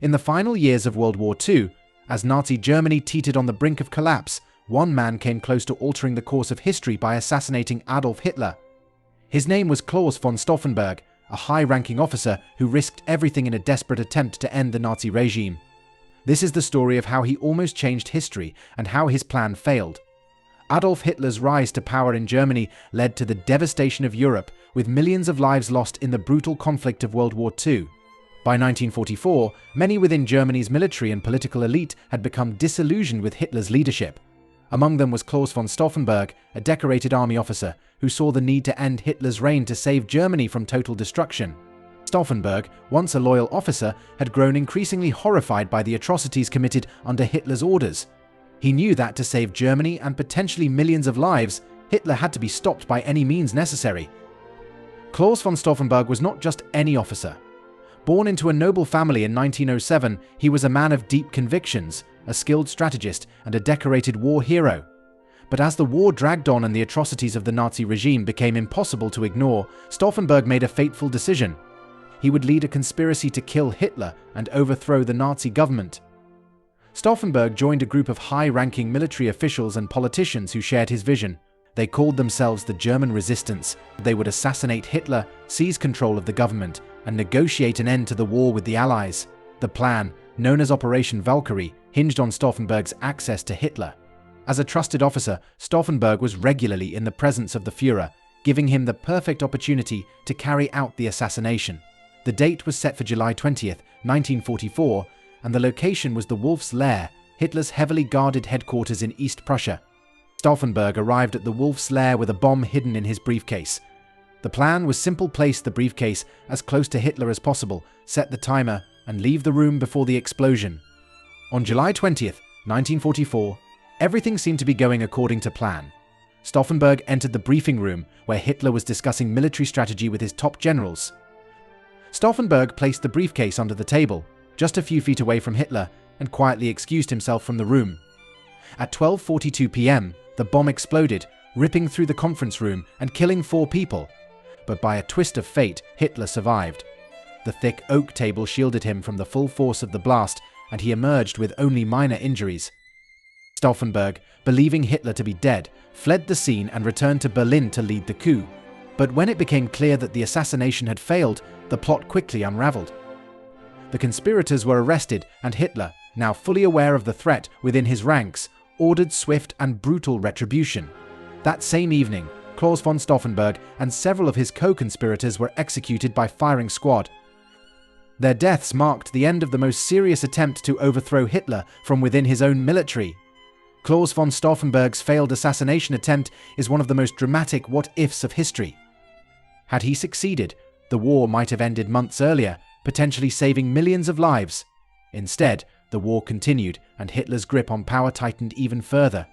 In the final years of World War II, as Nazi Germany teetered on the brink of collapse, one man came close to altering the course of history by assassinating Adolf Hitler. His name was Claus von Stauffenberg, a high-ranking officer who risked everything in a desperate attempt to end the Nazi regime. This is the story of how he almost changed history and how his plan failed. Adolf Hitler's rise to power in Germany led to the devastation of Europe, with millions of lives lost in the brutal conflict of World War II. By 1944, many within Germany's military and political elite had become disillusioned with Hitler's leadership. Among them was Claus von Stauffenberg, a decorated army officer who saw the need to end Hitler's reign to save Germany from total destruction. Stauffenberg, once a loyal officer, had grown increasingly horrified by the atrocities committed under Hitler's orders. He knew that to save Germany and potentially millions of lives, Hitler had to be stopped by any means necessary. Claus von Stauffenberg was not just any officer. Born into a noble family in 1907, he was a man of deep convictions, a skilled strategist, and a decorated war hero. But as the war dragged on and the atrocities of the Nazi regime became impossible to ignore, Stauffenberg made a fateful decision. He would lead a conspiracy to kill Hitler and overthrow the Nazi government. Stauffenberg joined a group of high-ranking military officials and politicians who shared his vision. They called themselves the German Resistance. They would assassinate Hitler, seize control of the government, and negotiate an end to the war with the Allies. The plan, known as Operation Valkyrie, hinged on Stauffenberg's access to Hitler. As a trusted officer, Stauffenberg was regularly in the presence of the Führer, giving him the perfect opportunity to carry out the assassination. The date was set for July 20th, 1944, and the location was the Wolf's Lair, Hitler's heavily guarded headquarters in East Prussia. Stauffenberg arrived at the Wolf's Lair with a bomb hidden in his briefcase. The plan was simple: place the briefcase as close to Hitler as possible, set the timer, and leave the room before the explosion. On July 20th, 1944, everything seemed to be going according to plan. Stauffenberg entered the briefing room where Hitler was discussing military strategy with his top generals. Stauffenberg placed the briefcase under the table, just a few feet away from Hitler, and quietly excused himself from the room. At 12:42 p.m., the bomb exploded, ripping through the conference room and killing 4 people. But by a twist of fate, Hitler survived. The thick oak table shielded him from the full force of the blast, and he emerged with only minor injuries. Stauffenberg, believing Hitler to be dead, fled the scene and returned to Berlin to lead the coup. But when it became clear that the assassination had failed, the plot quickly unraveled. The conspirators were arrested, and Hitler, now fully aware of the threat within his ranks, ordered swift and brutal retribution. That same evening, Claus von Stauffenberg and several of his co-conspirators were executed by firing squad. Their deaths marked the end of the most serious attempt to overthrow Hitler from within his own military. Claus von Stauffenberg's failed assassination attempt is one of the most dramatic what-ifs of history. Had he succeeded, the war might have ended months earlier, potentially saving millions of lives. Instead, the war continued, and Hitler's grip on power tightened even further.